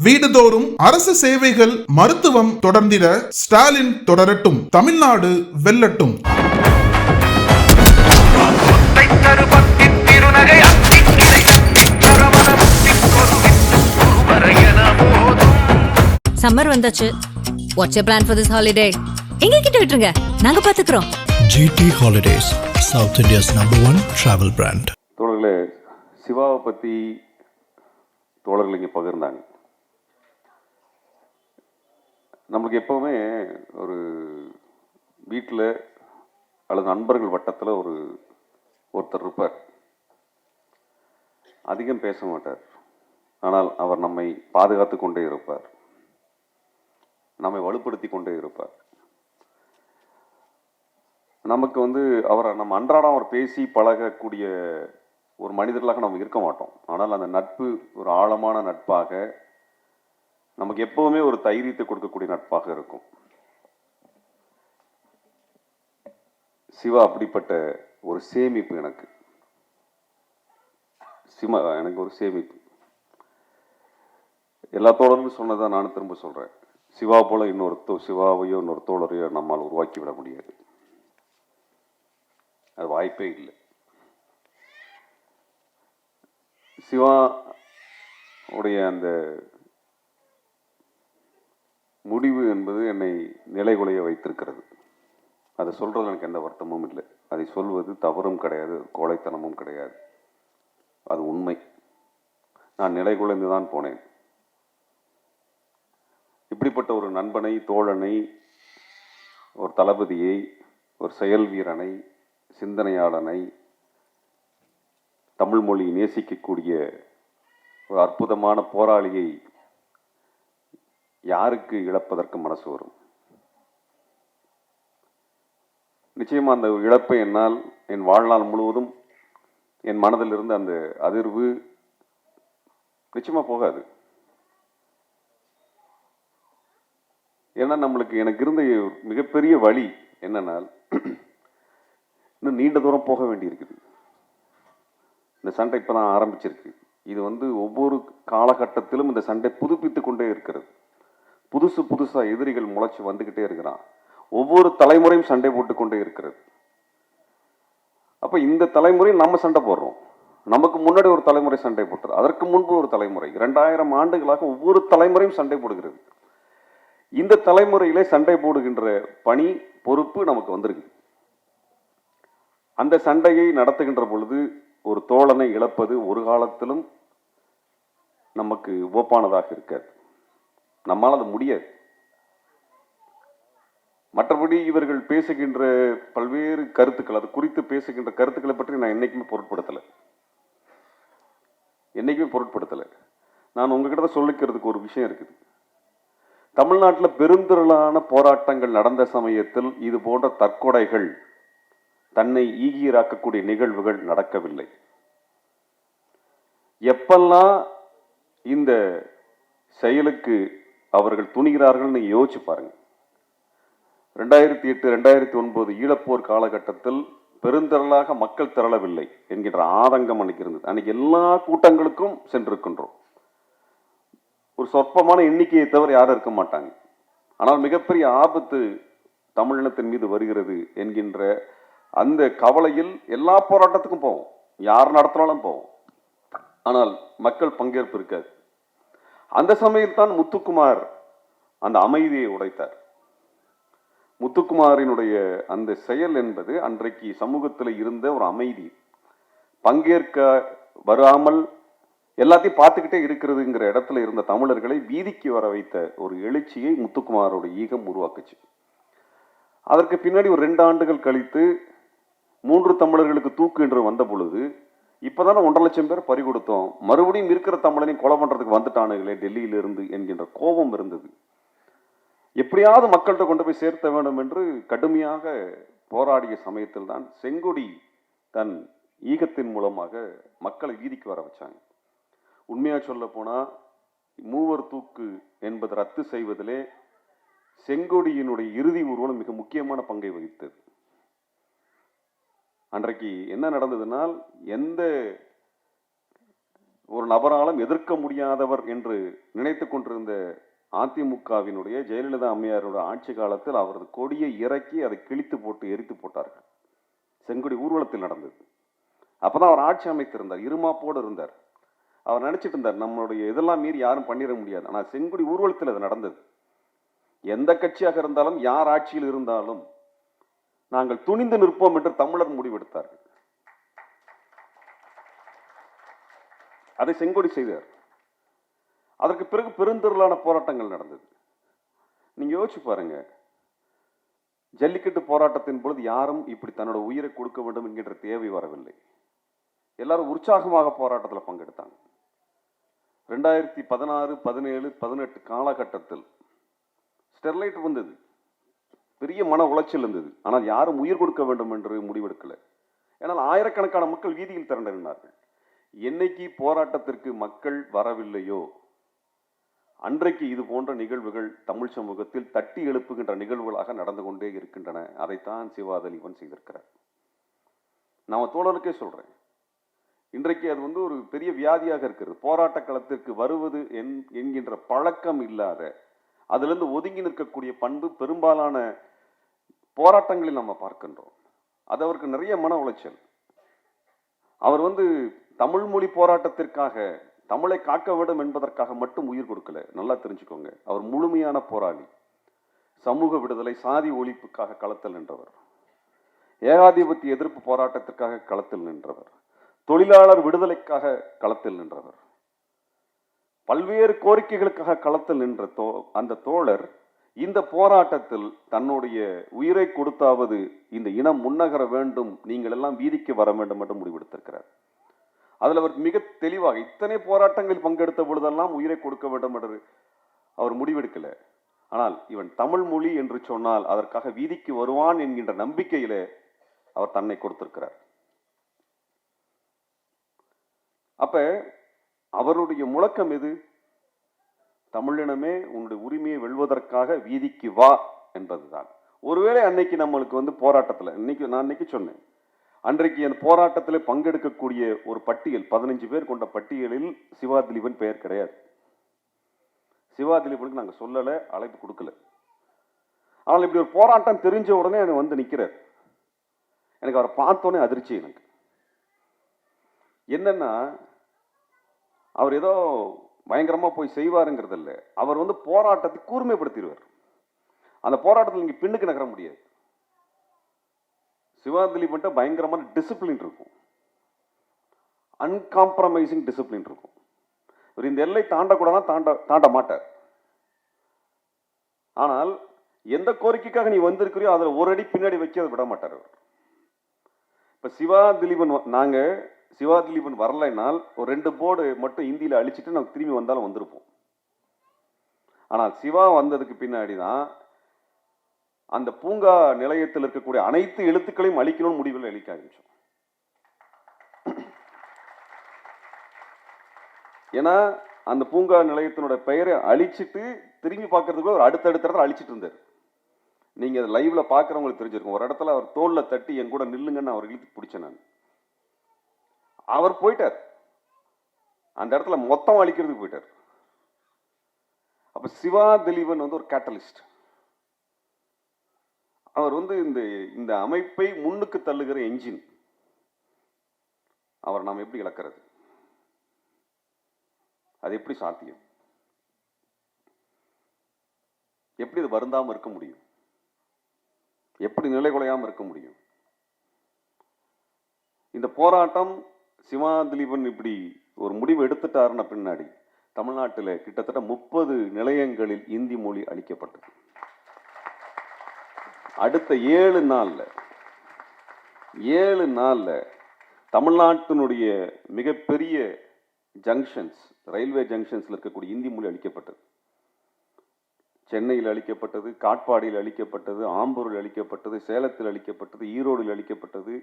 வீடுதோறும் அரசு சேவைகள் மருத்துவம் தொடர்ந்திட ஸ்டாலின் தொடரட்டும், தமிழ்நாடு வெல்லட்டும். சம்மர் வந்தாச்சு. What's your plan for this holiday? எங்க கிட்ட விட்டுருங்க, நாங்க பாத்துக்கிறோம். GT Holidays, South India's #1 travel brand. தோழர்களே, சிவாவை பற்றி தோழர்கள் இங்கே பகிர்ந்தாங்க. நம்மளுக்கு எப்போவுமே ஒரு வீட்டில் அல்லது நண்பர்கள் வட்டத்தில் ஒருத்தர் இருப்பார். அதிகம் பேச மாட்டார், ஆனால் அவர் நம்மை பாதுகாத்து கொண்டே இருப்பார், நம்மை வலுப்படுத்தி கொண்டே இருப்பார். நமக்கு அவரை நம்ம அன்றாடம் அவர் பேசி பழகக்கூடிய ஒரு மனிதர்களாக நம்ம இருக்க மாட்டோம். ஆனால் அந்த நட்பு ஒரு ஆழமான நட்பாக, நமக்கு எப்பவுமே ஒரு தைரியத்தை கொடுக்கக்கூடிய நட்பாக இருக்கும். சிவா அப்படிப்பட்ட ஒரு சேமிப்பு எனக்கு. எனக்கு ஒரு சேமிப்பு. எல்லா தோழர்களும் சொன்னதான் நானும் திரும்ப சொல்றேன். சிவா போல சிவாவையோ இன்னொரு தோழரையோ நம்மால் உருவாக்கி விட முடியாது. அது வாய்ப்பே இல்லை. சிவா உடைய அந்த முடிவு என்பது என்னை நிலைகுலைய வைத்திருக்கிறது. அதை சொல்றது எனக்கு எந்த வருத்தமும் இல்லை. அதை சொல்வது தவறும் கிடையாது, கோழைத்தனமும் கிடையாது. அது உண்மை. நான் நிலைகுலைந்து தான் போனேன். இப்படிப்பட்ட ஒரு நண்பனை, தோழனை, ஒரு தளபதியை, ஒரு செயல் வீரனை, சிந்தனையாளனை, தமிழ் மொழி நேசிக்கக்கூடிய ஒரு அற்புதமான போராளியை யாருக்கு இழப்பதற்கு மனசு வரும்? நிச்சயமா அந்த இழப்பை என்னால் என் வாழ்நாள் முழுவதும் என் மனதில் இருந்து அந்த அதிர்வு நிச்சயமா போகாது. ஏன்னா எனக்கு இருந்த மிகப்பெரிய வழி என்னன்னா, இன்னும் நீண்ட தூரம் போக வேண்டி இருக்குது. இந்த சண்டை இப்பதான் ஆரம்பிச்சிருக்கு. இது ஒவ்வொரு காலகட்டத்திலும் இந்த சண்டை புதுப்பித்து கொண்டே இருக்கிறது. புதுசா எதிரிகள் முளைச்சு வந்துகிட்டே இருக்கிறான். ஒவ்வொரு தலைமுறையும் சண்டை போட்டுக்கொண்டே இருக்கிறது. அப்ப இந்த தலைமுறை நம்ம சண்டை போடுறோம். நமக்கு முன்னாடி ஒரு தலைமுறை சண்டை போட்டுறது, அதற்கு முன்பு ஒரு தலைமுறை, 2000 ஆண்டுகளாக ஒவ்வொரு தலைமுறையும் சண்டை போடுகிறது. இந்த தலைமுறையிலே சண்டை போடுகின்ற பணி, பொறுப்பு நமக்கு வந்திருக்கு. அந்த சண்டையை நடத்துகின்ற பொழுது ஒரு தோழனை இழப்பது ஒரு காலத்திலும் நமக்கு ஒப்பானதாக இருக்காது. நம்மால் அது முடியாது. மற்றபடி இவர்கள் பேசுகின்ற பல்வேறு கருத்துக்கள், அது குறித்து பேசுகின்ற கருத்துக்களை பற்றி நான் என்னைக்குமே பொருட்படுத்தலை. நான் உங்ககிட்ட சொல்லிக்கிறதுக்கு ஒரு விஷயம் இருக்குது. தமிழ்நாட்டில் பெருந்திரளான போராட்டங்கள் நடந்த சமயத்தில் இது போன்ற தற்கொலைகள், தன்னை ஈகியராக்கக்கூடிய நிகழ்வுகள் நடக்கவில்லை. எப்பெல்லாம் இந்த செயலுக்கு அவர்கள் துணிகிறார்கள் நீங்க யோசிச்சு பாருங்க. 2008, 2009 ஈழப்போர் காலகட்டத்தில் பெருந்திரளாக மக்கள் திரளவில்லை என்கின்ற ஆதங்கம் அன்னைக்கு இருந்தது. அன்னைக்கு எல்லா கூட்டங்களுக்கும் சென்றிருக்கின்றோம். ஒரு சொற்பமான எண்ணிக்கையை தவிர யாரும் இருக்க மாட்டாங்க. ஆனால் மிகப்பெரிய ஆபத்து தமிழினத்தின் மீது வருகிறது என்கின்ற அந்த கவலையில் எல்லா போராட்டத்துக்கும் போவோம், யார் நடத்தினாலும் போவோம். ஆனால் மக்கள் பங்கேற்பு இருக்காது. அந்த சமயத்தான் முத்துக்குமார் அந்த அமைதியை உடைத்தார். முத்துக்குமாரினுடைய அந்த செயல் என்பது அன்றைக்கு சமூகத்தில் இருந்த ஒரு அமைதி, பங்கேற்க வராமல் எல்லாத்தையும் பார்த்துக்கிட்டே இருக்கிறதுங்கிற இடத்துல இருந்த தமிழர்களை வீதிக்கு வர வைத்த ஒரு எழுச்சியை முத்துக்குமாரோட ஈகம் உருவாக்குச்சு. அதற்கு பின்னாடி ஒரு 2 ஆண்டுகள் கழித்து 3 தமிழர்களுக்கு தூக்கு என்று வந்த பொழுது, இப்பதானே 1.5 லட்சம் பேர் பறி கொடுத்தோம், மறுபடியும் இருக்கிற தமிழனையும் கொலை பண்றதுக்கு வந்துட்டானுங்களே டெல்லியிலிருந்து என்கின்ற கோபம் இருந்தது. எப்படியாவது மக்கள்கிட்ட கொண்டு போய் சேர்த்த வேண்டும் என்று கடுமையாக போராடிய சமயத்தில் தான் செங்கொடி தன் ஈகத்தின் மூலமாக மக்களை வீதிக்கு வர வச்சாங்க. உண்மையா சொல்ல போனா, மூவர் தூக்கு என்பதை ரத்து செய்வதிலே செங்கொடியினுடைய இறுதி ஊர்வலம் மிக முக்கியமான பங்கை வகித்தது. அன்றைக்கு என்ன நடந்ததுனால், எந்த ஒரு நபராலும் எதிர்க்க முடியாதவர் என்று நினைத்து கொண்டிருந்த அதிமுகவினுடைய ஜெயலலிதா அம்மையாருடைய ஆட்சி காலத்தில் அவரது கொடியை இறக்கி அதை கிழித்து போட்டு எரித்து போட்டார்கள். செங்கொடி ஊர்வலத்தில் நடந்தது. அப்பதான் அவர் ஆட்சி அமைத்திருந்தார், இருமாப்போடு இருந்தார். அவர் நினைச்சிட்டு இருந்தார் நம்மளுடைய இதெல்லாம் மீறி யாரும் பண்ணிட முடியாது. ஆனால் செங்கொடி ஊர்வலத்தில் அது நடந்தது. எந்த கட்சியாக இருந்தாலும் யார் ஆட்சியில் இருந்தாலும் நாங்கள் துணிந்து நிற்போம் என்று தமிழர் முடிவெடுத்தார்கள். அதை செங்கொடி செய்தார். அதற்கு பிறகு பெருந்திரளான போராட்டங்கள் நடந்தது. நீங்க யோசிச்சு பாருங்க, ஜல்லிக்கட்டு போராட்டத்தின் பொழுது யாரும் இப்படி தன்னோட உயிரை கொடுக்க வேண்டும் என்கின்ற தேவை வரவில்லை. எல்லாரும் உற்சாகமாக போராட்டத்தில் பங்கெடுத்தாங்க. 2016, 17, 18 காலகட்டத்தில் ஸ்டெர்லைட் வந்தது, பெரிய மன உளைச்சல் இருந்தது. ஆனால் யாரும் உயிர் கொடுக்க வேண்டும் என்று முடிவெடுக்கல. ஏன்னால் ஆயிரக்கணக்கான மக்கள் வீதியில் திரண்டிருந்தார்கள். என்னைக்கு போராட்டத்திற்கு மக்கள் வரவில்லையோ அன்றைக்கு இது போன்ற நிகழ்வுகள் தமிழ் சமூகத்தில் தட்டி எழுப்புகின்ற நிகழ்வுகளாக நடந்து கொண்டே இருக்கின்றன. அதைத்தான் சிவாதலிவன் செய்திருக்கிறார். நான் தோழருக்கே சொல்றேன், இன்றைக்கு அது ஒரு பெரிய வியாதியாக இருக்கிறது. போராட்ட களத்திற்கு வருவது என்கின்ற பழக்கம் இல்லாத, அதிலிருந்து ஒதுங்கி நிற்கக்கூடிய பண்பு பெரும்பாலான போராட்டங்களில் நம்ம பார்க்கின்றோம். அது அவருக்கு நிறைய மன உளைச்சல். அவர் தமிழ் மொழி போராட்டத்திற்காக, தமிழை காக்க வேண்டும் என்பதற்காக மட்டும் உயிர் கொடுக்கல. நல்லா தெரிஞ்சுக்கோங்க, அவர் முழுமையான போராளி. சமூக விடுதலை, சாதி ஒழிப்புக்காக களத்தில் நின்றவர், ஏகாதிபத்திய எதிர்ப்பு போராட்டத்திற்காக களத்தில் நின்றவர், தொழிலாளர் விடுதலைக்காக களத்தில் நின்றவர், பல்வேறு கோரிக்கைகளுக்காக களத்தில் நின்ற அந்த தோழர் இந்த போராட்டத்தில் தன்னுடைய உயிரை கொடுத்தாவது இந்த இனம் முன்னகர வேண்டும், நீங்கள் எல்லாம் வீதிக்கு வர வேண்டும் என்று முடிவெடுத்திருக்கிறார். அதில் அவர் மிக தெளிவாக இத்தனை போராட்டங்களில் பங்கெடுத்த பொழுதெல்லாம் உயிரை கொடுக்க வேண்டும் என்று அவர் முடிவெடுக்கல. ஆனால் இவன் தமிழ் மொழி என்று சொன்னால் அதற்காக வீதிக்கு வருவான் என்கின்ற நம்பிக்கையிலே அவர் தன்னை கொடுத்திருக்கிறார். அப்ப அவருடைய முழக்கம் எது? தமிழினமே உன்னுடைய உரிமையை வெல்வதற்காக வீதிக்கு வா என்பதுதான். ஒருவேளை அன்னைக்கு நம்மளுக்கு போராட்டத்தில் நான் இன்னைக்கு சொன்னேன், அன்றைக்கு அந்த போராட்டத்தில் பங்கெடுக்கக்கூடிய ஒரு பட்டியல் 15 பேர் கொண்ட பட்டியலில் சிவா திலீபன் பெயர் கிடையாது. சிவா திலீபனுக்கு நாங்கள் சொல்லலை, அழைப்பு கொடுக்கல. ஆனால் இப்படி ஒரு போராட்டம் தெரிஞ்ச உடனே எனக்கு நிற்கிறார். எனக்கு அவரை பார்த்தோன்னே அதிர்ச்சி. எனக்கு என்னன்னா, அவர் ஏதோ பயங்கரமா போய் செய்வாருங்கிறது இல்லை, அவர் போராட்டத்தை கூர்மைப்படுத்திடுவார். அந்த போராட்டத்தில் நீங்க பின்னுக்கு நகர முடியாது. சிவா திலீபன்ட்ட பயங்கரமான டிசிப்ளின் இருக்கும், அன்காம்ப்ரமைசிங் டிசிப்ளின் இருக்கும். இவர் இந்த எல்லை தாண்டக்கூடாதான் தாண்ட மாட்டார். ஆனால் எந்த கோரிக்கைக்காக நீ வந்திருக்கிறியோ அதில் ஒரு அடி பின்னாடி வைக்க விட மாட்டார் அவர். இப்ப சிவா திலீபன் வரலைனால் ஒரு 2 போர்டு மட்டும் இந்தியில அழிச்சிட்டு நம்ம திரும்பி வந்தாலும் வந்திருப்போம். ஆனால் சிவா வந்ததுக்கு பின்னாடி தான் அந்த பூங்கா நிலையத்தில் இருக்கக்கூடிய அனைத்து எழுத்துக்களையும் அழிக்கணும்னு முடிவில் அழிக்க ஆரம்பிச்சோம். ஏன்னா அந்த பூங்கா நிலையத்தினோட பெயரை அழிச்சிட்டு திரும்பி பார்க்கறதுக்கு ஒரு அடுத்தடுத்த இடத்துல அழிச்சிட்டு இருந்தார். நீங்க லைவ்ல பாக்குறவங்களுக்கு தெரிஞ்சிருக்கும். ஒரு இடத்துல அவர் தோல்ல தட்டி என் கூட நில்லுங்கன்னு அவர் இழுத்து பிடிச்சேன் நான். அவர் போயிட்டார், அந்த இடத்துல மொத்தம் அழிக்கிறதுக்கு போயிட்டார். அப்ப சிவா திலீபன் ஒரு கேட்டலிஸ்ட். அவர் இந்த அமைப்பை முன்னுக்கு தள்ளுகிற என்ஜின். அவர் நாம் எப்படி இழக்கிறது? அது எப்படி சாத்தியம்? எப்படி இது வருந்தாம இருக்க முடியும்? எப்படி நிலை குலையாம இருக்க முடியும்? இந்த போராட்டம் சிவா திலீபன் இப்படி ஒரு முடிவு எடுத்துட்டாருன பின்னாடி தமிழ்நாட்டில் கிட்டத்தட்ட 30 நிலையங்களில் இந்தி மொழி அளிக்கப்பட்டது. அடுத்த 7 நாள்ல தமிழ்நாட்டினுடைய மிகப்பெரிய ஜங்ஷன்ஸ், ரயில்வே ஜங்ஷன்ஸ்ல இருக்கக்கூடிய இந்தி மொழி அளிக்கப்பட்டது. சென்னையில் அளிக்கப்பட்டது, காட்பாடியில் அளிக்கப்பட்டது, ஆம்பூரில் அளிக்கப்பட்டது, சேலத்தில் அளிக்கப்பட்டது, ஈரோடில் அளிக்கப்பட்டது,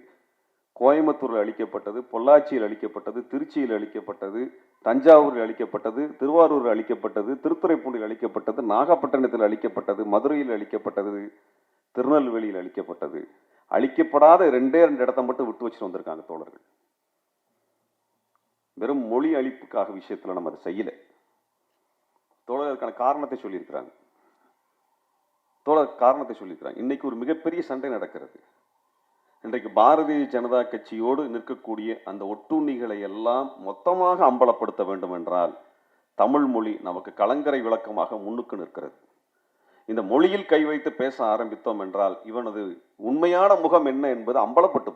கோயம்புத்தூரில் அளிக்கப்பட்டது, பொள்ளாச்சியில் அளிக்கப்பட்டது, திருச்சியில் அளிக்கப்பட்டது, தஞ்சாவூரில் அளிக்கப்பட்டது, திருவாரூரில் அளிக்கப்பட்டது, திருத்துறைப்பூண்டில் அளிக்கப்பட்டது, நாகப்பட்டினத்தில் அளிக்கப்பட்டது, மதுரையில் அளிக்கப்பட்டது, திருநெல்வேலியில் அளிக்கப்பட்டது. அளிக்கப்படாத 2 இடத்தை மட்டும் விட்டு வச்சுட்டு வந்திருக்காங்க தோழர்கள். வெறும் மொழி அழிப்புக்காக விஷயத்துல நம்ம அதை செய்யல. தோழர் அதுக்கான காரணத்தை சொல்லியிருக்கிறாங்க. இன்னைக்கு ஒரு மிகப்பெரிய சண்டை நடக்கிறது. இன்றைக்கு பாரதிய ஜனதா கட்சியோடு நிற்கக்கூடிய அந்த ஒட்டுண்ணிகளை எல்லாம் மொத்தமாக அம்பலப்படுத்த வேண்டும் என்றால் தமிழ் மொழி நமக்கு கலங்கரை விளக்கமாக முன்னுக்கு நிற்கிறது. இந்த மொழியில் கை வைத்து பேச ஆரம்பித்தோம் என்றால் இவனது உண்மையான முகம் என்ன என்பது அம்பலப்பட்டு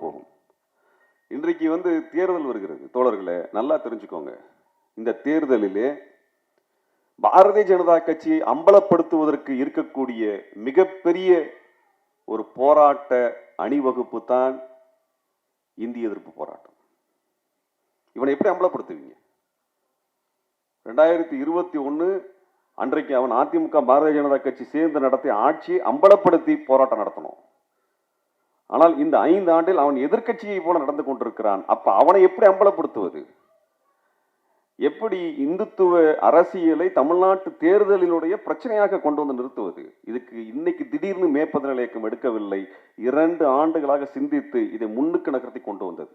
போகும். இன்றைக்கு தேர்தல் வருகிறது. தோழர்களே, நல்லா தெரிஞ்சுக்கோங்க. இந்த தேர்தலிலே பாரதிய ஜனதா கட்சியை அம்பலப்படுத்துவதற்கு இருக்கக்கூடிய மிகப்பெரிய ஒரு போராட்ட அணிவகுப்பு தான் இந்திய எதிர்ப்பு போராட்டம். இவனை எப்படி அம்பலப்படுத்துவீங்க? 2021 அன்றைக்கு அவன் அதிமுக பாரதிய ஜனதா கட்சி சேர்ந்து நடத்திய ஆட்சியை அம்பலப்படுத்தி போராட்டம் நடத்தணும். ஆனால் இந்த 5 ஆண்டில் அவன் எதிர்க்கட்சியை போல நடந்து கொண்டிருக்கிறான். அப்ப அவனை எப்படி அம்பலப்படுத்துவது? எப்படி இந்துத்துவ அரசியலை தமிழ்நாட்டு தேர்தலினுடைய பிரச்சனையாக கொண்டு வந்து நிறுத்துவது? இதுக்கு இன்னைக்கு திடீர்னு மே 17 இயக்கம் எடுக்கவில்லை. 2 ஆண்டுகளாக சிந்தித்து இதை முன்னுக்கு நகர்த்தி கொண்டு வந்தது.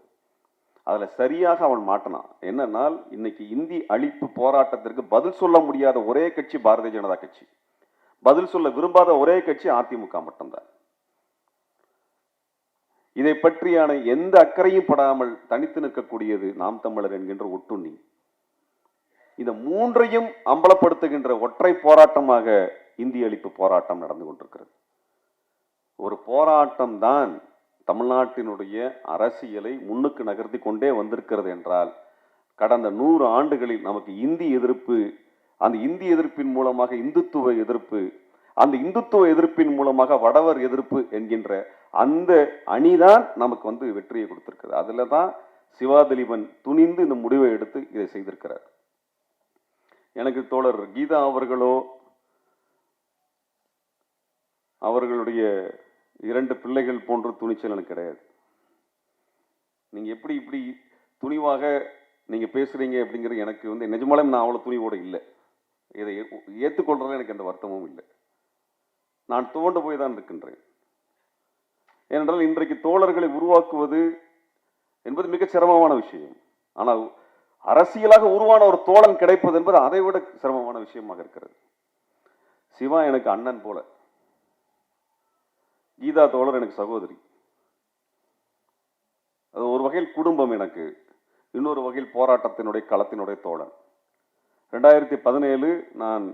அதுல சரியாக அவன் மாட்டினான். என்னன்னா, இன்னைக்கு இந்தி அழிப்பு போராட்டத்திற்கு பதில் சொல்ல முடியாத ஒரே கட்சி பாரதிய ஜனதா கட்சி, பதில் சொல்ல விரும்பாத ஒரே கட்சி அதிமுக மட்டும்தான். இதை பற்றியான எந்த அக்கறையும் படாமல் தனித்து நிற்கக்கூடியது நாம் தமிழர் என்கின்ற ஒட்டுண்ணி. இந்த 3ஐயும் அம்பலப்படுத்துகின்ற ஒற்றை போராட்டமாக இந்தி அழிப்பு போராட்டம் நடந்து கொண்டிருக்கிறது. ஒரு போராட்டம் தான் தமிழ்நாட்டினுடைய அரசியலை முன்னுக்கு நகர்த்தி கொண்டே வந்திருக்கிறது என்றால், கடந்த 100 ஆண்டுகளில் நமக்கு இந்தி எதிர்ப்பு, அந்த இந்தி எதிர்ப்பின் மூலமாக இந்துத்துவ எதிர்ப்பு, அந்த இந்துத்துவ எதிர்ப்பின் மூலமாக வடவர் எதிர்ப்பு என்கின்ற அந்த அணிதான் நமக்கு வெற்றியை கொடுத்திருக்கிறது. அதுல தான் சிவாதிலீபன் துணிந்து இந்த முடிவை எடுத்து இதை செய்திருக்கிறார். எனக்கு தோழர் கீதா அவர்களோ அவர்களுடைய 2 பிள்ளைகள் போன்ற துணிச்சல் எனக்கு கிடையாது. நீங்க எப்படி இப்படி துணிவாக நீங்க பேசுறீங்க அப்படிங்கிறது எனக்கு நிஜமாலே நான் அவ்வளவு துணிவோட இல்லை. இதை ஏற்றுக்கொள்றதுல எனக்கு எந்த வருத்தமும் இல்லை. நான் துவண்டு போய் தான் இருக்கின்றேன். ஏனென்றால் இன்றைக்கு தோழர்களை உருவாக்குவது என்பது மிக சிரமமான விஷயம். ஆனால் அரசியலாக உருவான ஒரு தோழன் கிடைப்பது என்பது அதை விட சிரமமான விஷயமாக இருக்கிறது. சிவா எனக்கு அண்ணன் போல, கீதா தோழர் எனக்கு சகோதரி. அது ஒரு வகையில் குடும்பம் எனக்கு, இன்னொரு வகையில் போராட்டத்தினுடைய களத்தினுடைய தோழன். 2017 நான்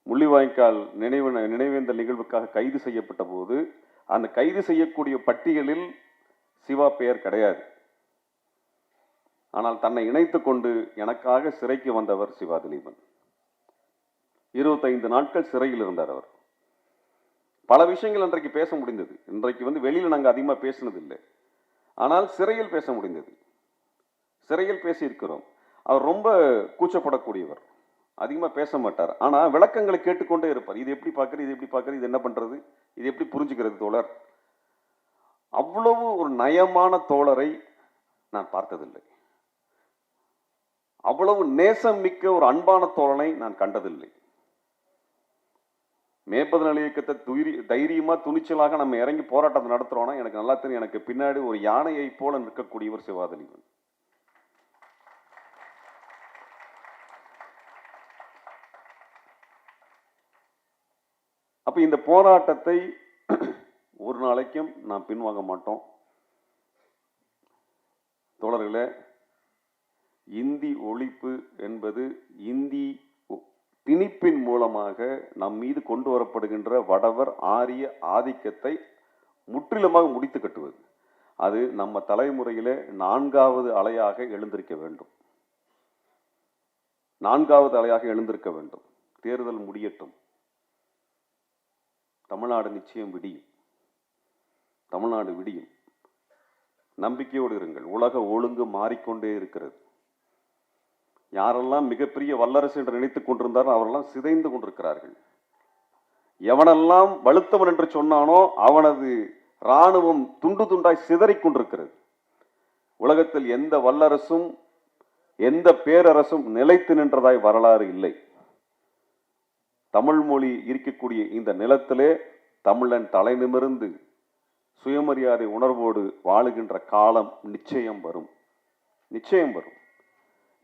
முள்ளிவாய்க்கால் நினைவேந்தல் நிகழ்வுக்காக கைது செய்யப்பட்ட போது அந்த கைது செய்யக்கூடிய பட்டியலில் சிவா பெயர் கிடையாது. ஆனால் தன்னை இணைத்துக் கொண்டு எனக்காக சிறைக்கு வந்தவர் சிவாதிலீபன். 25 நாட்கள் சிறையில் இருந்தார் அவர். பல விஷயங்கள் அன்றைக்கு பேச முடிந்தது. இன்றைக்கு வெளியில நாங்கள் அதிகமாக பேசினது இல்லை, ஆனால் சிறையில் பேச முடிந்தது. சிறையில் பேசியிருக்கிறோம். அவர் ரொம்ப கூச்சப்படக்கூடியவர், அதிகமாக பேச மாட்டார். ஆனால் விளக்கங்களை கேட்டுக்கொண்டே இருப்பார். இது எப்படி பார்க்குறது, இது எப்படி பார்க்குறது, இது என்ன பண்ணுறது, இது எப்படி புரிஞ்சுக்கிறது தோழர். அவ்வளவு ஒரு நயமான தோழரை நான் பார்த்ததில்லை. அவ்வளவு நேசம் மிக்க ஒரு அன்பான தோழனை நான் கண்டதில்லை. மே 17 இயக்கத்தை தைரியமா துணிச்சலாக நம்ம இறங்கி போராட்டத்தை நடத்துறோம்னா எனக்கு நல்லா தெரியும், எனக்கு பின்னாடி ஒரு யானையை போல நிற்கக்கூடியவர் சிவாதிலீபன். அப்ப இந்த போராட்டத்தை ஒரு நாளைக்கும் நாம் பின்வாங்க மாட்டோம். தோழர்களே, இந்தி ஒழிப்பு என்பது இந்தி திணிப்பின் மூலமாக நம் மீது கொண்டு வரப்படுகின்ற வடவர் ஆரிய ஆதிக்கத்தை முற்றிலுமாக முடித்து கட்டுவது. அது நம்ம தலைமுறையிலே 4வது அலையாக எழுந்திருக்க வேண்டும். 4வது அலையாக எழுந்திருக்க வேண்டும். தேர்தல் முடியட்டும், தமிழ்நாடு நிச்சயம் விடியும். தமிழ்நாடு விடியும். நம்பிக்கையோடு இருங்கள். உலக ஒழுங்கு மாறிக்கொண்டே இருக்கிறது. யாரெல்லாம் மிகப்பெரிய வல்லரசு என்று நினைத்துக் கொண்டிருந்தாரோ அவரெல்லாம் சிதைந்து கொண்டிருக்கிறார்கள். எவனெல்லாம் வலுத்தவன் என்று சொன்னானோ அவனது இராணுவம் துண்டு துண்டாய் சிதறிக் கொண்டிருக்கிறது. உலகத்தில் எந்த வல்லரசும் எந்த பேரரசும் நிலைத்து நின்றதாய் வரலாறு இல்லை. தமிழ் மொழி இருக்கக்கூடிய இந்த நிலத்திலே தமிழன் தலை நிமிர்ந்து சுயமரியாதை உணர்வோடு வாழுகின்ற காலம் நிச்சயம் வரும், நிச்சயம் வரும்.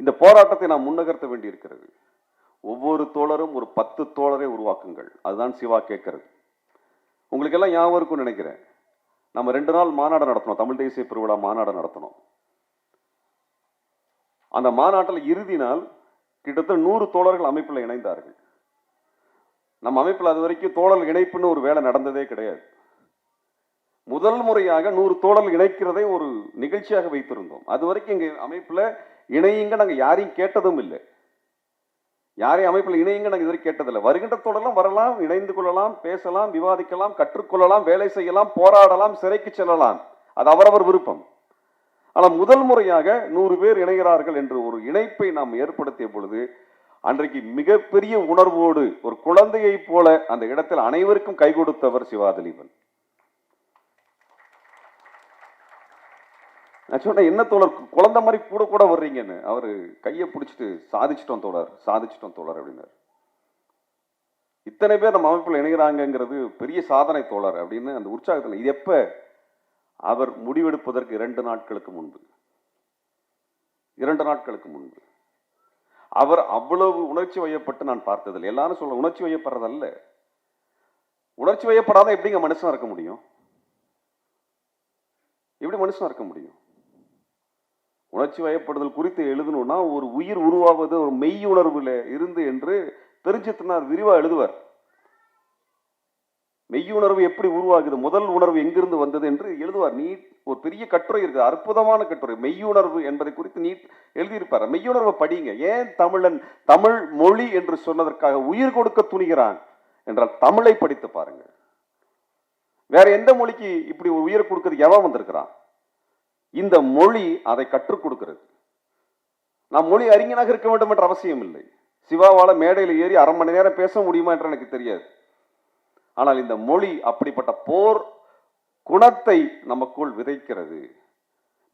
இந்த போராட்டத்தை நாம் முன்னகர்த்த வேண்டியிருக்கிறது. ஒவ்வொரு தோழரும் ஒரு 10 தோழரை உருவாக்குங்கள். அதுதான் சிவா கேட்கறது. உங்களுக்கு எல்லாம் ஞாபகம் இருக்கும்னு நினைக்கிறேன். நம்ம 2 நாள் மாநாடு நடத்தணும், தமிழ் தேசிய பெருவிழா மாநாடு நடத்தணும். அந்த மாநாட்டில் இறுதி நாள் கிட்டத்தட்ட 100 தோழர்கள் அமைப்பில் இணைந்தார்கள். நம்ம அமைப்பில் அது வரைக்கும் தோழர் இணைப்புன்னு ஒரு வேலை நடந்ததே கிடையாது. முதல் முறையாக 100 தோழர்கள் இணைக்கிறதை ஒரு நிகழ்ச்சியாக வைத்திருந்தோம். அது வரைக்கும் எங்க அமைப்புல இணையுங்க நாங்க யாரையும் கேட்டதும் இல்லை. யாரையும் அமைப்பில் இணையுங்க நாங்க இதுவரை கேட்டதில்லை. வருகின்ற தோழர்களும் வரலாம், இணைந்து கொள்ளலாம், பேசலாம், விவாதிக்கலாம், கற்றுக்கொள்ளலாம், வேலை செய்யலாம், போராடலாம், சிறைக்கு செல்லலாம். அது அவரவர் விருப்பம். ஆனால் முதல் முறையாக 100 பேர் இணைகிறார்கள் என்று ஒரு இணைப்பை நாம் ஏற்படுத்திய பொழுது அன்றைக்கு மிகப்பெரிய உணர்வோடு ஒரு குழந்தையை போல அந்த இடத்தில் அனைவருக்கும் கை கொடுத்தவர் சிவா திலீபன். நான் சொன்னேன், என்ன தோழர் குழந்தை மாதிரி கூட கூட வர்றீங்கன்னு. அவரு கையை பிடிச்சிட்டு சாதிச்சிட்டோம் தோழர், சாதிச்சிட்டோம் தோழர் அப்படின்னாரு. இத்தனை பேர் நம்ம அமைப்பில் இணைகிறாங்கிறது பெரிய சாதனை தோழர் அப்படின்னு அந்த உற்சாகத்தில். இது எப்ப? அவர் முடிவெடுப்பதற்கு 2 நாட்களுக்கு முன்பு, 2 நாட்களுக்கு முன்பு. அவர் அவ்வளவு உணர்ச்சி வயப்பட்டு நான் பார்த்ததில்லை. எல்லாரும் சொல்ல உணர்ச்சி வயப்படுறதல்ல. உணர்ச்சி வயப்படாத எப்படிங்க மனுஷனா இருக்க முடியும்? எப்படி மனுஷனா இருக்க முடியும்? உணர்ச்சி வயப்படுதல் குறித்து எழுதணும்னா ஒரு உயிர் உருவாவது ஒரு மெய் உணர்வுல இருந்து என்று பெருஞ்சித்திரனார் விரிவா எழுதுவார். மெய்யுணர்வு எப்படி உருவாகுது, முதல் உணர்வு எங்கிருந்து வந்தது என்று எழுதுவார். நீட் ஒரு பெரிய கட்டுரை இருக்கு, அற்புதமான கட்டுரை. மெய்யுணர்வு என்பதை குறித்து நீட் எழுதியிருப்பார். மெய்யுணர்வை படிங்க. ஏன் தமிழன் தமிழ் மொழி என்று சொன்னதற்காக உயிர் கொடுக்க துணிகிறான் என்றால் தமிழை படித்து பாருங்க. வேற எந்த மொழிக்கு இப்படி ஒரு உயிர் கொடுக்கிறது எவன் வந்திருக்கிறான்? இந்த மொழி அதை கற்றுக் கொடுக்கிறது. நாம் மொழி அறிஞனாக இருக்க வேண்டும் என்ற அவசியம் இல்லை. சிவாவால மேடையில் ஏறி 1/2 மணி நேரம் பேச முடியுமா என்று எனக்கு தெரியாது. ஆனால் இந்த மொழி அப்படிப்பட்ட போர் குணத்தை நமக்குள் விதைக்கிறது.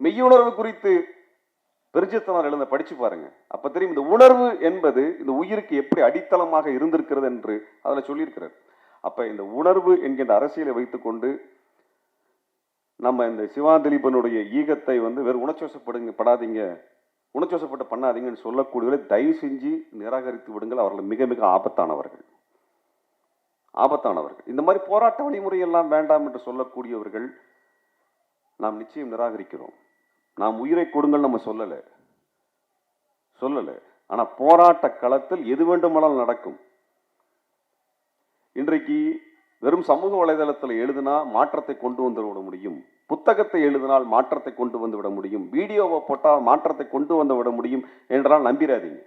மெய்யுணர்வு குறித்து பெருஞ்சித்திரனார் எழுத படிச்சு பாருங்க. அப்ப தெரியும் இந்த உணர்வு என்பது இந்த உயிருக்கு எப்படி அடித்தளமாக இருந்திருக்கிறது என்று அதுல சொல்லியிருக்கிறது. அப்ப இந்த உணர்வு என்கின்ற அரசியலை வைத்துக்கொண்டு நம்ம இந்த சிவா திலீபனுடைய ஈகத்தை வெறும் உணர்ச்சிவசப்படாதீங்க, உணர்ச்சிவசப்பட்டு பண்ணாதீங்கன்னு சொல்லக்கூடியவர்களை தயவு செஞ்சு நிராகரித்து விடுங்கள். அவர்கள் மிக மிக ஆபத்தானவர்கள், ஆபத்தானவர்கள். இந்த மாதிரி போராட்ட வழிமுறை எல்லாம் வேண்டாம் என்று சொல்லக்கூடியவர்கள் நாம் நிச்சயம் நிராகரிக்கிறோம். நாம் உயிரை கொடுங்கள் நம்ம சொல்லல. ஆனா போராட்ட களத்தில் எது வேண்டுமானாலும் நடக்கும். இன்றைக்கு வெறும் சமூக வலைதளத்தில் எழுதினா மாற்றத்தை கொண்டு வந்து விட முடியும், புத்தகத்தை எழுதினால் மாற்றத்தை கொண்டு வந்து விட முடியும், வீடியோவை போட்டால் மாற்றத்தை கொண்டு வந்து விட முடியும் என்றால் நம்பிராதீங்க.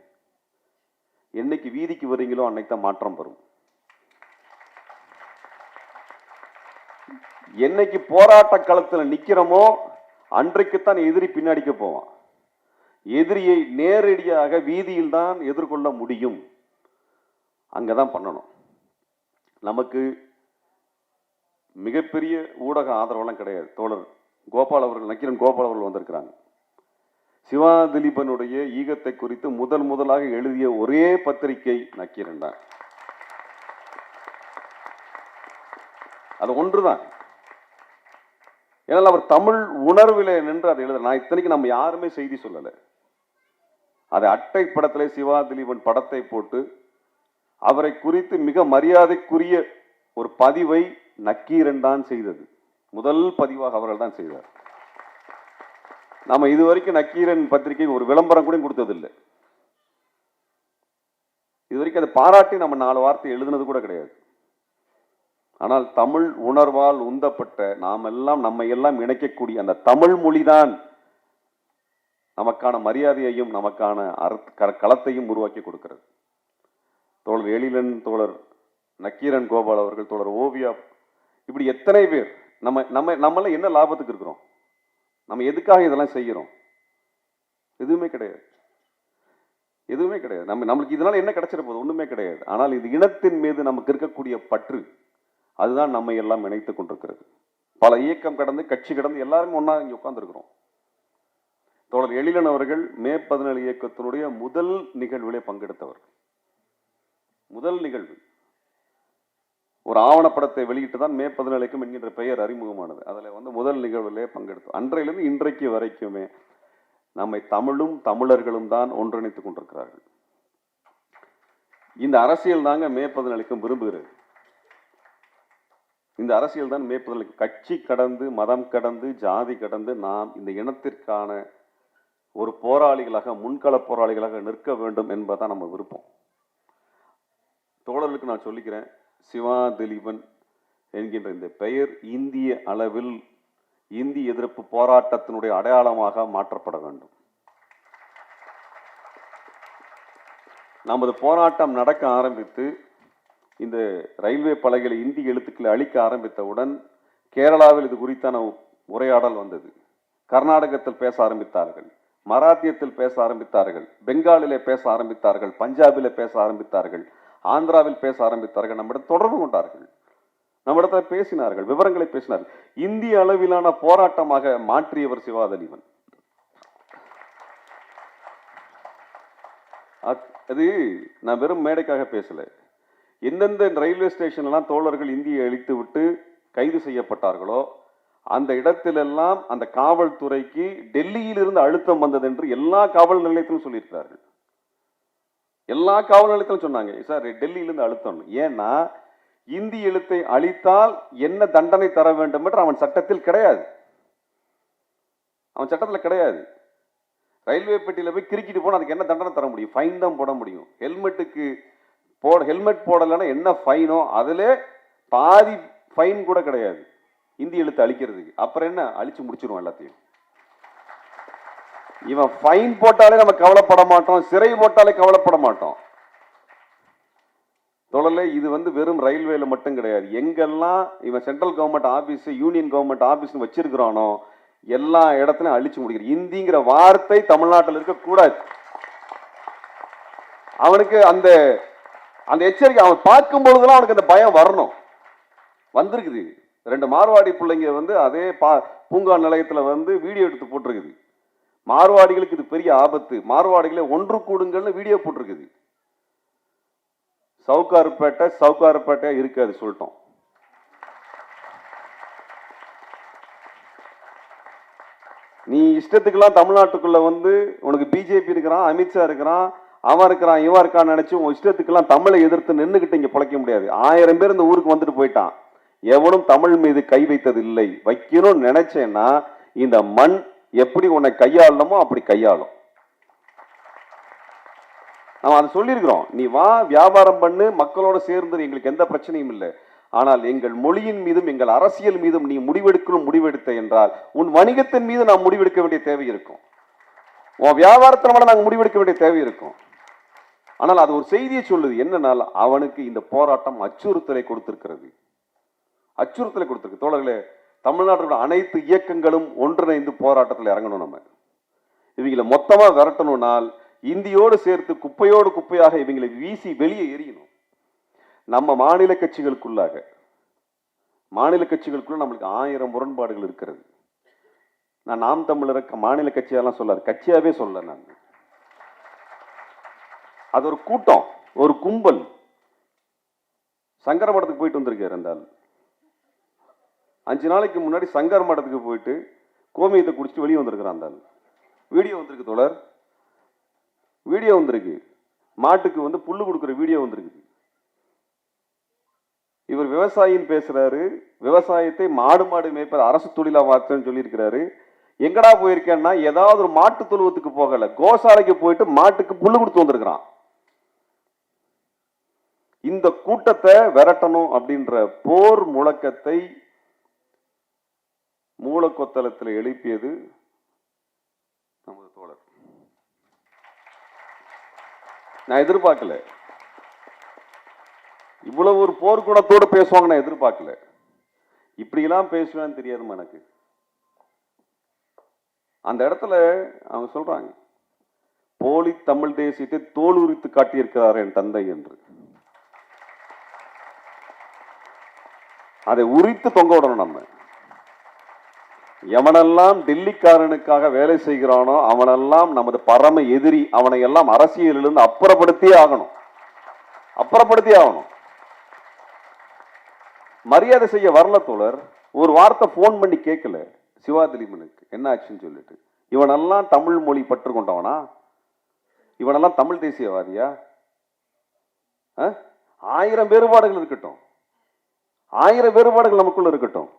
என்னைக்கு வீதிக்கு வரீங்களோ அன்னைக்கு தான் மாற்றம் வரும். என்னைக்கு போராட்ட களத்தில் நிக்கிறோமோ அன்றைக்குத்தான் எதிரி பின்னாடிக்க போவான். எதிரியை நேரடியாக வீதியில் தான் எதிர்கொள்ள முடியும். அங்கதான் பண்ணணும். நமக்கு மிகப்பெரிய ஊடக ஆதரவெல்லாம் கிடையாது. தோழர் கோபால் அவர்கள், நக்கீரன் கோபால் அவர்கள் வந்திருக்கிறாங்க. சிவா திலீபனுடைய ஈகத்தை குறித்து முதலாக எழுதிய ஒரே பத்திரிகை நக்கீரன் தான். அது ஒன்றுதான். ஏனால் அவர் தமிழ் உணர்விலே நின்று அதை எழுத. நான் இத்தனைக்கு நம்ம யாருமே செய்தி சொல்லலை. அதை அட்டை படத்திலே சிவா திலீபன் படத்தை போட்டு அவரை குறித்து மிக மரியாதைக்குரிய ஒரு பதிவை நக்கீரன் தான் செய்தது. முதல் பதிவாக அவர்கள் தான் செய்தார். நாம இதுவரைக்கும் நக்கீரன் பத்திரிகை ஒரு விளம்பரம் கூட கொடுத்ததில்லை. இதுவரைக்கும் அதை பாராட்டி நம்ம 4 வார்த்தை எழுதுனது கூட கிடையாது. ஆனால் தமிழ் உணர்வால் உந்தப்பட்ட நம்மை எல்லாம் இணைக்கக்கூடிய அந்த தமிழ் மொழிதான் நமக்கான மரியாதையையும் நமக்கான களத்தையும் உருவாக்கி கொடுக்கிறது. தோழர் எழிலன், தோழர் நக்கீரன் கோபால் அவர்கள், தோழர் ஓவியா, இப்படி எத்தனை பேர் நம்மள என்ன லாபத்துக்கு இருக்கிறோம்? நம்ம எதுக்காக இதெல்லாம் செய்கிறோம்? எதுவுமே கிடையாது, எதுவுமே கிடையாது. நம்மளுக்கு இதனால என்ன கிடைச்சிட போகுது? ஒண்ணுமே கிடையாது. ஆனால் இது இனத்தின் மீது நமக்கு இருக்கக்கூடிய பற்று, அதுதான் நம்மை எல்லாம் இணைத்துக் கொண்டிருக்கிறது. பல இயக்கம் கடந்து, கட்சி கடந்து எல்லாருமே ஒன்னா இங்க உட்கார்ந்துருக்கிறோம். தோழர் எழிலன் அவர்கள் மே 17 இயக்கத்தினுடைய முதல் நிகழ்விலே பங்கெடுத்தவர். முதல் நிகழ்வு ஒரு ஆவணப்படத்தை வெளியிட்டு தான் மே 17 என்கின்ற பெயர் அறிமுகமானது. அதில் வந்து முதல் நிகழ்விலே பங்கெடுத்தோம். அன்றையிலிருந்து இன்றைக்கு வரைக்குமே நம்மை தமிழும் தமிழர்களும் தான் ஒன்றிணைத்துக் கொண்டிருக்கிறார்கள். இந்த அரசியல் தாங்க மே 17 விரும்புகிறது. இந்த அரசியல் தான் மே 17 கட்சி கடந்து, மதம் கடந்து, ஜாதி கடந்து நாம் இந்த இனத்திற்கான ஒரு போராளிகளாக, முன்கள போராளிகளாக நிற்க வேண்டும் என்பதுதான் நம்ம விருப்பம். தோழர்களுக்கு நான் சொல்லிக்கிறேன், சிவா திலீபன் என்கின்ற இந்த பெயர் இந்திய அளவில் இந்திய எதிர்ப்பு போராட்டத்தினுடைய அடையாளமாக மாற்றப்பட வேண்டும். நமது போராட்டம் நடக்க ஆரம்பித்து இந்த ரயில்வே பலகைகளை இந்திய எழுத்துக்களை அளிக்க ஆரம்பித்தவுடன் கேரளாவில் இது குறித்தான உரையாடல் வந்தது. கர்நாடகத்தில் பேச ஆரம்பித்தார்கள், மராத்தியத்தில் பேச ஆரம்பித்தார்கள், பெங்காலிலே பேச ஆரம்பித்தார்கள், பஞ்சாபிலே பேச ஆரம்பித்தார்கள், ஆந்திராவில் பேச ஆரம்பித்தார்கள். நம்மிடம் தொடர்பு கொண்டார்கள், நம்மிடத்தில் பேசினார்கள், விவரங்களை பேசினார்கள். இந்திய அளவிலான போராட்டமாக மாற்றியவர் சிவா திலீபன். அது நான் வெறும் மேடைக்காக பேசல. எந்தெந்த ரயில்வே ஸ்டேஷன்லாம் தோழர்கள் இந்தியை அழித்து விட்டு கைது செய்யப்பட்டார்களோ அந்த இடத்திலெல்லாம் அந்த காவல்துறைக்கு டெல்லியிலிருந்து அழுத்தம் வந்தது என்று எல்லா காவல் நிலையத்திலும் சொல்லியிருக்கிறார்கள். எல்லா காவல் நிலையத்திலும் சொன்னாங்க, சார் டெல்லியிலிருந்து அழுத்தம். ஏன்னா இந்தி எழுத்தை அழித்தால் என்ன தண்டனை தர வேண்டும் என்று அவன் சட்டத்தில் கிடையாது. அவன் சட்டத்தில் கிடையாது. ரயில்வே பெட்டியில் போய் கிரிக்கிட்டு போனால் அதுக்கு என்ன தண்டனை தர முடியும்? ஃபைன் தான் போட முடியும். ஹெல்மெட் போடலைன்னா என்ன ஃபைனோ அதில் பாதி ஃபைன் கூட கிடையாது இந்தி எழுத்து அழிக்கிறதுக்கு. அப்புறம் என்ன, அழிச்சு முடிச்சிருவோம் எல்லாத்தையும். இவன் ஃபைன் போட்டாலே நம்ம கவலைப்பட மாட்டோம், சிறை போட்டாலே கவலைப்பட மாட்டோம். தொடர்ல இது வந்து வெறும் ரயில்வேல மட்டும் கிடையாது. எங்கெல்லாம் இவன் central government office, union government office வச்சிருக்கிறானோ எல்லா இடத்துலையும் அழிச்சு முடிக்கிறான். இந்திங்கிற வார்த்தை தமிழ்நாட்டில் இருக்கக்கூடாது. அவனுக்கு அந்த அந்த எச்சரிக்கை அவன் பார்க்கும் பொழுதுலாம் அவனுக்கு அந்த பயம் வரணும். வந்திருக்குது. 2 மார்வாடி பிள்ளைங்க வந்து அதே பூங்கா நிலையத்தில் வந்து வீடியோ எடுத்து போட்டிருக்குது. மார்வாடிகளுக்கு இது பெரிய ஆபத்து, மார்வாடிகளை ஒன்று கூடுங்கள்னு வீடியோ போட்டிருக்குது. சவுக்கார்பேட்டை இருக்காது சொல்லிட்டோம். நீ இஷ்டத்துக்கெல்லாம் தமிழ்நாட்டுக்குள்ள வந்து உனக்கு பிஜேபி இருக்கிறான், அமித்ஷா இருக்கிறான், அவன் இருக்கிறான், இவன் இருக்கான்னு நினைச்சு உன் இஷ்டத்துக்கெல்லாம் தமிழை எதிர்த்து நின்றுகிட்டு இங்க பிழைக்க முடியாது. 1000 பேர் இந்த ஊருக்கு வந்துட்டு போயிட்டான். எவனும் தமிழ் மீது கை வைத்தது இல்லை. வைக்கணும்னு நினைச்சேன்னா இந்த மண் எப்படி உன்னை கையாளணுமோ அப்படி கையாளும். நம்ம அதை சொல்லியிருக்கிறோம். நீ வா, வியாபாரம் பண்ணு, மக்களோட சேர்ந்து, எங்களுக்கு எந்த பிரச்சனையும் இல்லை. ஆனால் எங்கள் மொழியின் மீதும் எங்கள் அரசியல் மீதும் நீ முடிவெடுத்த என்றால் உன் வணிகத்தின் மீது நாம் முடிவெடுக்க வேண்டிய தேவை இருக்கும். உன் வியாபாரத்தின் மேல நாங்கள் முடிவெடுக்க வேண்டிய தேவை இருக்கும். ஆனால் அது ஒரு செய்தியை சொல்லுது. என்னன்னால் அவனுக்கு இந்த போராட்டம் அச்சுறுத்தலை கொடுத்திருக்கிறது. தோழர்களே, தமிழ்நாட்டோட அனைத்து இயக்கங்களும் ஒன்றிணைந்து போராட்டத்தில் இறங்கணும். நம்ம இவங்களை மொத்தமா விரட்டணும்னால் இந்தியோடு சேர்த்து குப்பையோடு குப்பையாக இவங்களை வீசி வெளியே எறியணும். நம்ம மாநில கட்சிகளுக்குள்ள நம்மளுக்கு 1000 முரண்பாடுகள் இருக்கிறது. நான் நாம் தமிழர் மாநில கட்சியெல்லாம் சொல்லாது, கட்சியாவே சொல்ல. நான் அது ஒரு கூட்டம், ஒரு கும்பல். சங்கர மடத்துக்கு போயிட்டு வந்திருக்காரு. இருந்தால் 5 நாளைக்கு முன்னாடி சங்கர மடத்துக்கு போயிட்டு கோமியத்தை குடிச்சிட்டு வெளியே வந்திருக்கிறான். அந்த வீடியோ வந்திருக்கு தோழர், வீடியோ வந்திருக்கு. மாட்டுக்கு வந்து புல்லு கொடுக்குற வீடியோ வந்திருக்கு. இவர் விவசாயின்னு பேசுறாரு. விவசாயத்தை மாடு மேய்ப்பது அரசு தொழிலா மாற்றன்னு சொல்லியிருக்கிறாரு. எங்கடா போயிருக்கேன்னா ஏதாவது ஒரு மாட்டு தொழுவத்துக்கு போகல, கோசாலைக்கு போயிட்டு மாட்டுக்கு புல்லு கொடுத்து வந்திருக்கிறான். இந்த கூட்டத்தை விரட்டணும் அப்படின்ற போர் முழக்கத்தை மூலக்கொத்தளத்தில் எழுப்பியது நமது தோழர். நான் எதிர்பார்க்கல இவ்வளவு ஒரு போர்க்குணத்தோடு பேசுவாங்க. நான் எதிர்பார்க்கல. இப்படியெல்லாம் பேசுவேன்னு தெரியாதுமா எனக்கு. அந்த இடத்துல அவங்க சொல்றாங்க, போலி தமிழ் தேசியத்தை தோல் உரித்து காட்டியிருக்கிறார் என் தந்தை என்று. அதை உரித்து தொங்க விடணும். நம்ம எவனெல்லாம் டெல்லிக்காரனுக்காக வேலை செய்கிறானோ அவனெல்லாம் நமது பரம எதிரி. அவனை எல்லாம் அரசியலிலிருந்து அப்புறப்படுத்தியே ஆகணும். மரியாதை செய்ய வரல தோழர். ஒரு வார்த்தை போன் பண்ணி கேட்கல சிவா திலீபனுக்கு என்ன ஆச்சுன்னு சொல்லிட்டு. இவனெல்லாம் தமிழ் மொழி பற்று கொண்டவனா? இவனெல்லாம் தமிழ் தேசியவாதியா? 1000 வேறுபாடுகள் இருக்கட்டும், 1000 வேறுபாடுகள் நமக்குள்ள இருக்கட்டும்.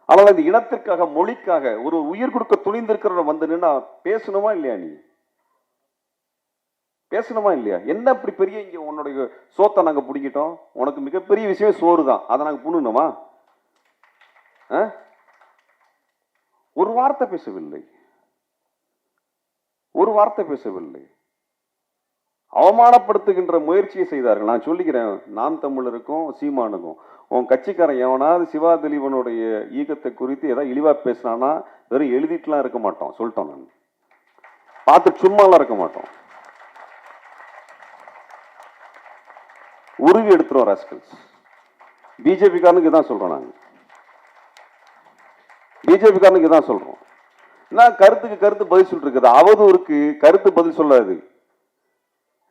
ஆனால் இந்த இனத்திற்காக, மொழிக்காக ஒரு உயிர் கொடுக்க துணிந்திருக்கிற வந்து நின்னா பேசணுமா இல்லையா? நீ பேசணுமா இல்லையா? என்ன இப்படி பெரிய இங்க உன்னுடைய சோத்தை நாங்க பிடிக்கிட்டோம்? உனக்கு மிகப்பெரிய விஷயம் சோறு தான், அதை நாங்க புண்ணுமா? ஒரு வார்த்தை பேசவில்லை, ஒரு வார்த்தை பேசவில்லை. அவமானப்படுத்துகின்ற முயற்சியை செய்தார்கள். நான் சொல்லிக்கிறேன், நாம் தமிழருக்கும் சீமானுக்கும், உன் கட்சிக்காரன் எவனாவது சிவா திலீபனுடைய ஈகத்தை குறித்து ஏதாவது இழிவா பேசினானா வெறும் எழுதிட்டுலாம் இருக்க மாட்டோம், சொல்லிட்டோம். நான் பார்த்து சும்மாலாம் இருக்க மாட்டோம், உருவி எடுத்துருவோம் ராஸ்கல்ஸ். பிஜேபி காரனுக்கு தான் சொல்றோம், நாங்க பிஜேபி காரனுக்கு தான் சொல்றோம். நான் கருத்துக்கு கருத்து பதில் சொல்லிட்டு இருக்குது, அவதூறுக்கு கருத்து பதில் சொல்லாது.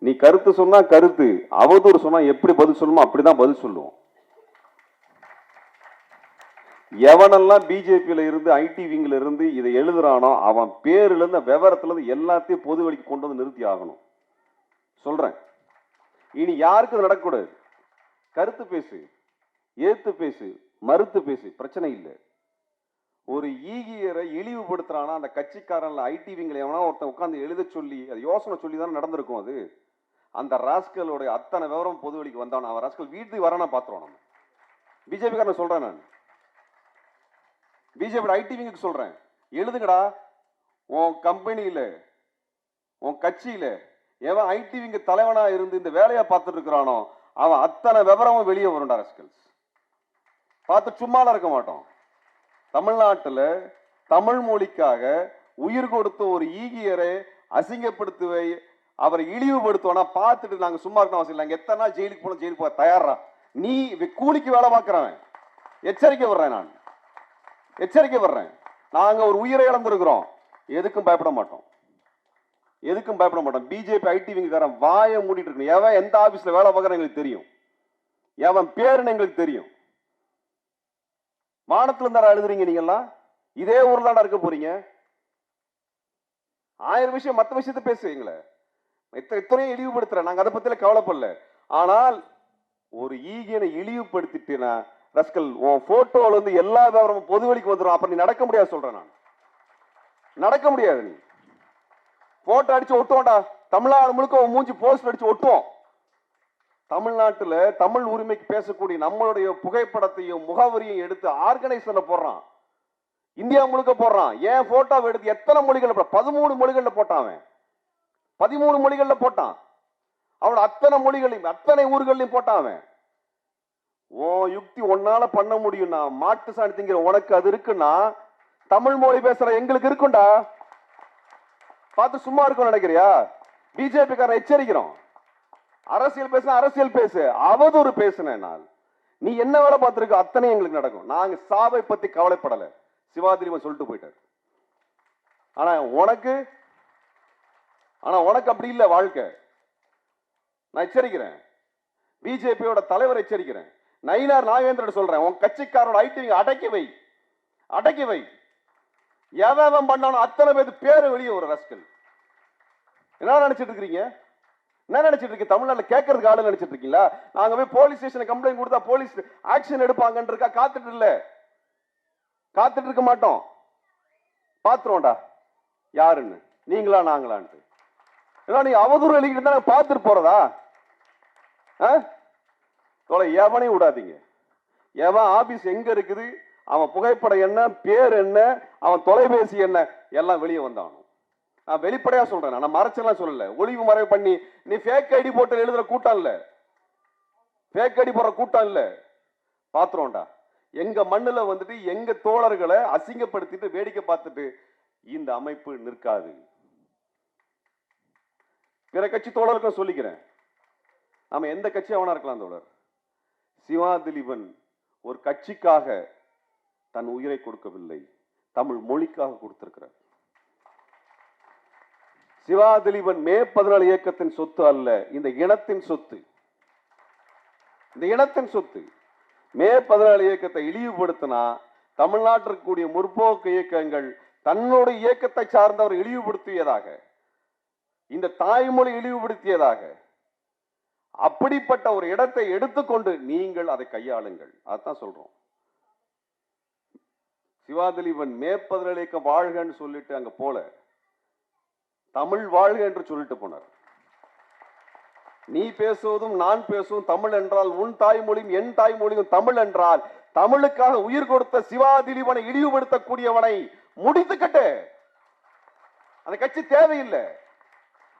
நீ கருத்து சொன்னா கருத்து, அவதூறு சொன்னா எப்படி பதில் சொல்லணுமோ அப்படிதான் பதில் சொல்லுவோம். எவனெல்லாம் பிஜேபியில இருந்து ஐடி விங்ல இருந்து இதை எழுதுறானோ அவன் பேர்ல இருந்து விவரத்துல இருந்து எல்லாத்தையும் பொது வழிக்கு கொண்டு வந்து நிறுத்தி ஆகணும். சொல்றேன், இனி யாருக்கும் நடக்கக்கூடாது. கருத்து பேசு, ஏத்து பேசு, மறுத்து பேசு, பிரச்சனை இல்லை. ஒரு ஈகியரை இழிவுபடுத்துறானா அந்த கட்சிக்காரன்ல ஐடி விங்ல எவனா ஒருத்தன் உட்காந்து எழுத சொல்லி அது யோசனை சொல்லி தானே நடந்திருக்கும். அது அந்த ராஸ்கலோட அத்தனை விவரம் பொது வழிக்கு வந்தான். அவன் ராஸ்கல் வீட்டுக்கு வரானா பாத்துறோம். நம்ம பிஜேபி காரன் சொல்றேன், நான் பிஜேபி ஐடி விங்குக்கு சொல்றேன், எழுதுங்கடா. உன் கம்பெனியில, உன் கட்சியில எவன் ஐடி விங்கு தலைவனா இருந்து இந்த வேலையை பார்த்துட்டு இருக்கிறானோ அவன் அத்தனை விவரமும் வெளியே வரும்டா ராஸ்கல்ஸ். பார்த்து சும்மாலாம் இருக்க மாட்டோம். தமிழ்நாட்டில் தமிழ் மொழிக்காக உயிர் கொடுத்த ஒரு ஈகியரை அசிங்கப்படுத்துவை, அவரை இழிவுபடுத்துவானா பார்த்துட்டு நாங்க சும்மா இருக்கணும் அவசியம் இல்லை. எத்தனை நாள் ஜெயிலுக்கு போன, ஜெயிலுக்கு போக தயாரா? நீ கூலிக்கு வேலை பார்க்கிறவன். எச்சரிக்கை வர்றேன், நான் எச்சரிக்கை வர்றேன். நாங்க ஒரு உயிரை இழந்திருக்கிறோம், எதுக்கும் பயப்பட மாட்டோம், எதுக்கும் பயப்பட மாட்டோம். பிஜேபி ஐடி விங்காரன் வாயை மூடிட்டு இருக்கு. எவன் எந்த ஆபீஸ்ல வேலை பார்க்கற எங்களுக்கு தெரியும், எவன் பேருன்னு எங்களுக்கு தெரியும். வானத்துல இருந்தா எழுதுறீங்க நீங்கெல்லாம், இதே ஊர்ல தான் இருக்க போறீங்க. 1000 விஷயம் மற்ற விஷயத்த பேசுவீங்களே, எத்தனையும் இழிவுபடுத்துற, நாங்க அதை பத்தில கவலைப்படல. ஆனால் ஒரு ஈகியனை இழிவுபடுத்திட்டேனா ரஸ்கல், உன் போட்டோல இருந்து எல்லா விவரமும் பொது வழிக்கு வந்துடும். அப்புறம் நீ நடக்க முடியாது சொல்றேன், நான் நடக்க முடியாது. நீ போட்டோ அடிச்சு ஒட்டுவோம்டா, தமிழ்நாடு முழுக்க உன் மூஞ்சி போஸ்டர் அடிச்சு ஒட்டுவோம். தமிழ்நாட்டுல தமிழ் உரிமைக்கு பேசக்கூடிய நம்மளுடைய புகைப்படத்தையும் முகவரியும் எடுத்து ஆர்கனைசர்ல போடுறான், இந்தியா முழுக்க போடுறான். ஏன் போட்டோவை எடுத்து எத்தனை மொழிகள், 13 மொழிகள்ல போட்டான் அவன், 13 மொழிகள்ல போட்டான். அவனோட அத்தனை மொழிகளையும் அத்தனை ஊர்களையும் போட்டான் அவன். ஓ யுக்தி ஒன்னால பண்ண முடியும்னா, மாட்டு சாணி திங்கிற உனக்கு அது இருக்குன்னா தமிழ் மொழி பேசுற எங்களுக்கு இருக்குண்டா. பார்த்து சும்மா இருக்கும் நினைக்கிறியா? பிஜேபி காரன் எச்சரிக்கிறோம். அரசியல் பேச அரசியல் பேசு, அவதூறு பேசுனால் நீ என்ன வேலை பார்த்திருக்க அத்தனை எங்களுக்கு நடக்கும். நாங்க சாவை பத்தி கவலைப்படல, சிவாதிரிவன் சொல்லிட்டு போயிட்டார். ஆனா உனக்கு அப்படி இல்லை வாழ்க்கை. நான் எச்சரிக்கிறேன், பிஜேபியோட தலைவர் எச்சரிக்கிறேன், நயினார் நாகேந்திரன் சொல்றேன், உன் கட்சிக்காரோட ஐடி அடக்கி வை, அடக்கி வை. எவன் பண்ணாலும் அத்தனை பேர் பேரு வெளியே ஒரு ரஸ்கல். என்ன நினைச்சிட்டு இருக்கிறீங்க? என்ன நினைச்சிட்டு இருக்கீங்க? தமிழ்நாட்டில் கேட்கறதுக்கு ஆளு நினைச்சிட்டு இருக்கீங்களா? நாங்க போய் போலீஸ் ஸ்டேஷன் கம்ப்ளைண்ட் கொடுத்தா போலீஸ் ஆக்ஷன் எடுப்பாங்கன்னு இருக்கா? காத்துட்டு இல்ல, காத்துட்டு இருக்க மாட்டோம். பாத்துருவோம்டா யாருன்னு, நீங்களா நாங்களான்ட்டு. நீங்க அவதூறு எழுதிட்டு தான் பார்த்துட்டு போறதா? எவனையும் விடாதீங்க. எவன் ஆபீஸ் எங்க இருக்குது, அவன் புகைப்படம் என்ன, பேர் என்ன, அவன் தொலைபேசி என்ன, எல்லாம் வெளியே வந்தானும். நான் வெளிப்படையா சொல்றேன், நான் மறைச்செல்லாம் சொல்லல, ஒளிவு மறைவு பண்ணி நீ ஃபேக் ஐடி போட்டு எழுதுற கூட்டம் இல்ல, ஃபேக் ஐடி போடுற கூட்டம் இல்ல. பாத்துறோம்டா, எங்க மண்ணுல வந்துட்டு எங்க தோழர்களை அசிங்கப்படுத்திட்டு வேடிக்கை பார்த்துட்டு இந்த அமைப்பு நிற்காது. பிற கட்சி தோழருக்கும் சொல்லிக்கிறேன், நாம எந்த கட்சி அவனா இருக்கலாம் தோழர். சிவா திலீபன் ஒரு கட்சிக்காக தன் உயிரை கொடுக்கவில்லை, தமிழ் மொழிக்காக கொடுத்திருக்கிறார். சிவா திலீபன் மே 14 இயக்கத்தின் சொத்து அல்ல, இந்த இனத்தின் சொத்து, இந்த இனத்தின் சொத்து. மே 14 இயக்கத்தை இழிவுபடுத்தினா தமிழ்நாட்டில் இருக்கக்கூடிய முற்போக்கு இயக்கங்கள் தன்னுடைய இயக்கத்தை சார்ந்தவர் இழிவுபடுத்தியதாக, இந்த தாய்மொழி இழிவுபடுத்தியதாக, அப்படிப்பட்ட ஒரு இடத்தை எடுத்துக்கொண்டு நீங்கள் அதை கையாளுங்கள். அதான் சொல்றோம். சிவாதிலீபன் மே 14 இயக்கம் வாழ்கன்னு சொல்லிட்டு அங்க போல, தமிழ் வாழ்க என்று சொல்லிட்டு போனார். நீ பேசுவதும் நான் பேசுவதும் தமிழ் என்றால், உன் தாய்மொழியும் என் தாய்மொழியும் தமிழ் என்றால், தமிழுக்காக உயிர் கொடுத்த சிவாதிலீபனை இழிவுபடுத்தக்கூடியவனை முடித்து கட்டு. அந்த கட்சி தேவையில்லை,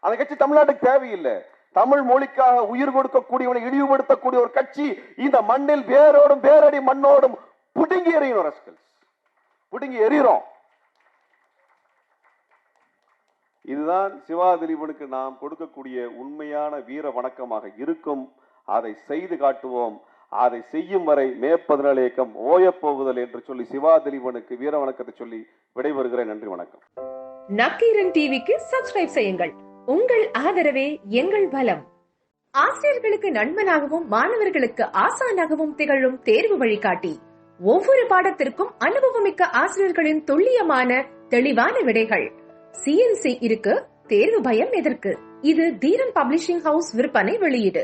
அந்த கட்சி தமிழ்நாட்டுக்கு தேவையில்லை. தமிழ் மொழிக்காக உயிர் கொடுக்கக்கூடியவனை இழிவுபடுத்தக்கூடிய ஒரு கட்சி இந்த மண்ணில் வேரோடும் வேரடி மண்ணோடும் புடுங்கி எறியணும். ரஸ்கல்ஸ் புடுங்கி எறிகிறோம். இதுதான் சிவாதிலீபனுக்கு நாம் கொடுக்கக்கூடிய உண்மையான வீர வணக்கமாக இருக்கும். அதை செய்து காட்டுவோம். அதை செய்யும் வரை மே 14 இயக்கம் ஓயப்போகுதல் என்று சொல்லி சிவாதிலீபனுக்கு வீர வணக்கத்தை சொல்லி விடைபெறுகிறேன். நன்றி, வணக்கம். நக்கீரன் டிவிக்கு சப்ஸ்கிரைப் செய்யுங்கள். உங்கள் ஆதரவே எங்கள் பலம். ஆசிரியர்களுக்கு நண்பனாகவும் மாணவர்களுக்கு ஆசானாகவும் திகழும் தேர்வு வழிகாட்டி. ஒவ்வொரு பாடத்திற்கும் அனுபவமிக்க ஆசிரியர்களின் துல்லியமான தெளிவான விடைகள். CNC இருக்கு, தேர்வு பயம் எதற்கு? இது தீரன் பப்ளிஷிங் ஹவுஸ் விற்பனை வெளியீடு.